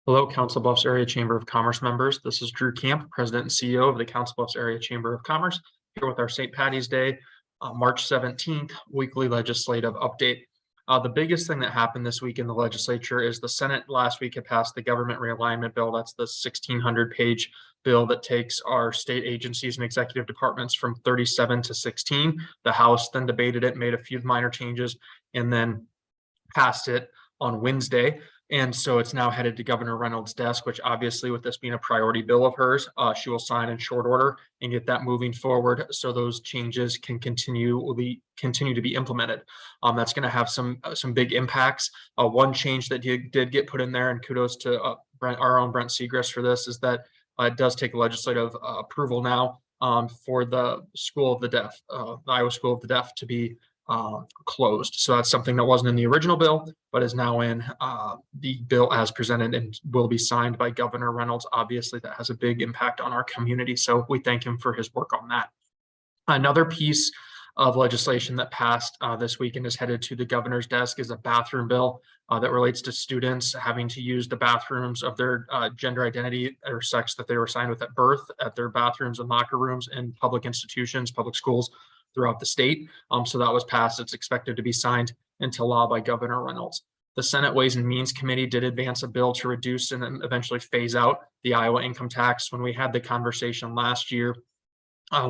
Hello, Council Bluffs Area Chamber of Commerce members. This is Drew Camp, President and CEO of the Council Bluffs Area Chamber of Commerce, here with our St. Patty's Day, March 17th, weekly legislative update. The biggest thing that happened this week in the legislature is the Senate last week had passed the government realignment bill. That's the 1,600-page bill that takes our state agencies and executive departments from 37 to 16. The House then debated it, made a few minor changes, and then passed it on Wednesday. And so it's now headed to Governor Reynolds' desk, which obviously with this being a priority bill of hers, she will sign in short order and get that moving forward so those changes can continue to be implemented. That's going to have some big impacts. One change that did get put in there, and kudos to our own Brent Segrist for this, is that it does take legislative approval now for the School of the Deaf, the Iowa School of the Deaf, to be closed. So that's something that wasn't in the original bill, but is now in the bill as presented and will be signed by Governor Reynolds. Obviously, that has a big impact on our community. So we thank him for his work on that. Another piece of legislation that passed this week and is headed to the governor's desk is a bathroom bill that relates to students having to use the bathrooms of their gender identity or sex that they were assigned with at birth at their bathrooms and locker rooms in public institutions, public schools throughout the state. So that was passed. It's expected to be signed into law by Governor Reynolds. The Senate Ways and Means Committee did advance a bill to reduce and then eventually phase out the Iowa income tax. When we had the conversation last year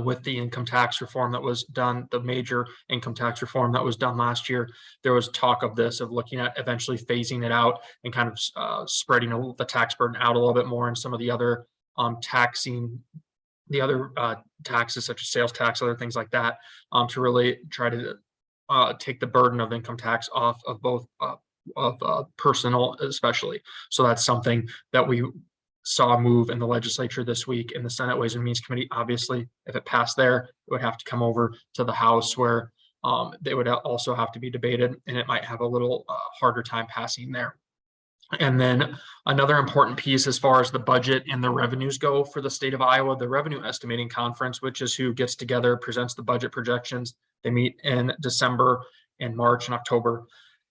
with the income tax reform that was done, the major income tax reform that was done last year, there was talk of this, of looking at eventually phasing it out and kind of spreading the tax burden out a little bit more, and some of the other taxes such as sales tax, other things like that, to really try to take the burden of income tax off of both personal especially. So that's something that we saw move in the legislature this week in the Senate Ways and Means Committee. Obviously, if it passed there, it would have to come over to the House, where they would also have to be debated, and it might have a little harder time passing there. And then another important piece as far as the budget and the revenues go for the state of Iowa, the Revenue Estimating Conference, which is who gets together, presents the budget projections. They meet in December and March and October.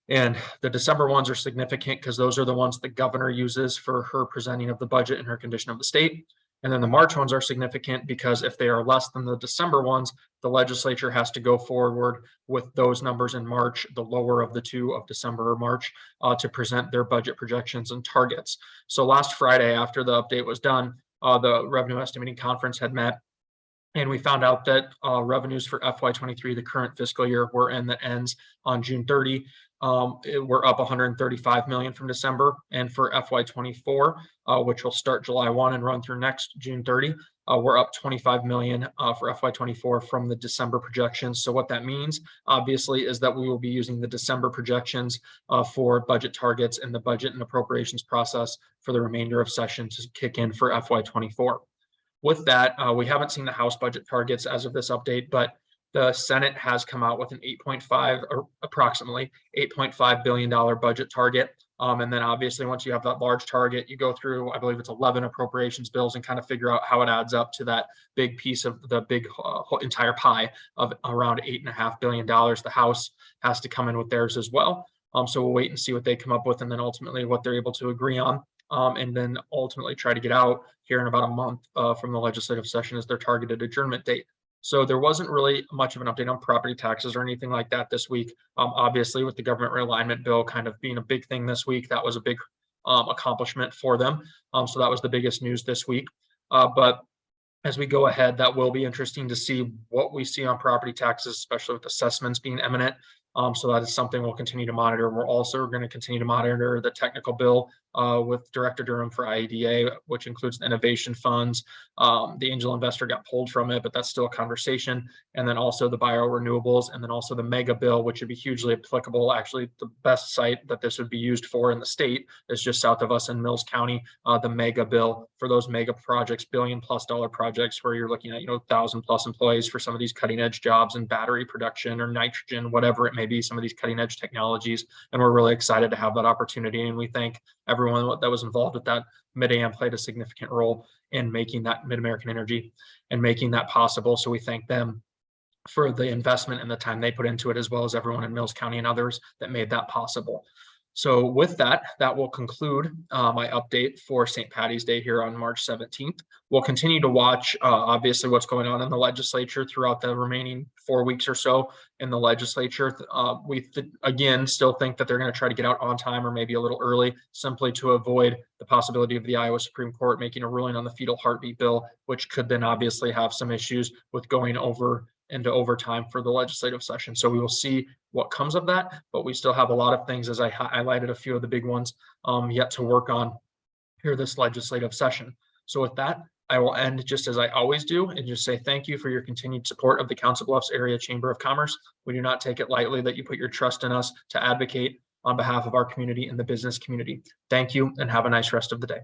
And the December ones are significant because those are the ones the governor uses for her presenting of the budget and her condition of the state. And then the March ones are significant because if they are less than the December ones, the legislature has to go forward with those numbers in March, the lower of the two of December or March, to present their budget projections and targets. So last Friday, after the update was done, the Revenue Estimating Conference had met, and we found out that revenues for FY23, the current fiscal year we're in that ends on June 30, we're up 135 million from December. And for FY24, which will start July 1 and run through next June 30, we're up 25 million for FY24 from the December projections. So what that means, obviously, is that we will be using the December projections for budget targets and the budget and appropriations process for the remainder of session to kick in for FY24. With that, we haven't seen the House budget targets as of this update, but the Senate has come out with an approximately $8.5 billion budget target. And then obviously, once you have that large target, you go through, I believe it's 11 appropriations bills, and kind of figure out how it adds up to that big piece of the big entire pie of around $8.5 billion. The House has to come in with theirs as well. So we'll wait and see what they come up with, and then ultimately what they're able to agree on. And then ultimately try to get out here in about a month from the legislative session as their targeted adjournment date. So there wasn't really much of an update on property taxes or anything like that this week. Obviously, with the government realignment bill kind of being a big thing this week, that was a big accomplishment for them. So that was the biggest news this week. But as we go ahead, that will be interesting to see what we see on property taxes, especially with assessments being imminent. So that is something we'll continue to monitor. We're also going to continue to monitor the technical bill with Director Durham for IEDA, which includes the innovation funds. The angel investor got pulled from it, but that's still a conversation. And then also the biorenewables, and then also the mega bill, which would be hugely applicable. Actually, the best site that this would be used for in the state is just south of us in Mills County. The mega bill for those mega projects, $1 billion+ projects, where you're looking at 1,000+ employees for some of these cutting edge jobs in battery production or nitrogen, whatever it may be, some of these cutting edge technologies. And we're really excited to have that opportunity. And we thank everyone that was involved with that. Mid-AM played a significant role in making that Mid-American Energy and making that possible. So we thank them for the investment and the time they put into it, as well as everyone in Mills County and others that made that possible. So with that, that will conclude my update for St. Patty's Day here on March 17th. We'll continue to watch, obviously, what's going on in the legislature throughout the remaining 4 weeks or so in the legislature. Again, still think that they're going to try to get out on time or maybe a little early, simply to avoid the possibility of the Iowa Supreme Court making a ruling on the fetal heartbeat bill, which could then obviously have some issues with going over into overtime for the legislative session. So we will see what comes of that, but we still have a lot of things, as I highlighted a few of the big ones, yet to work on here this legislative session. So with that, I will end just as I always do and just say thank you for your continued support of the Council Bluffs Area Chamber of Commerce. We do not take it lightly that you put your trust in us to advocate on behalf of our community and the business community. Thank you and have a nice rest of the day.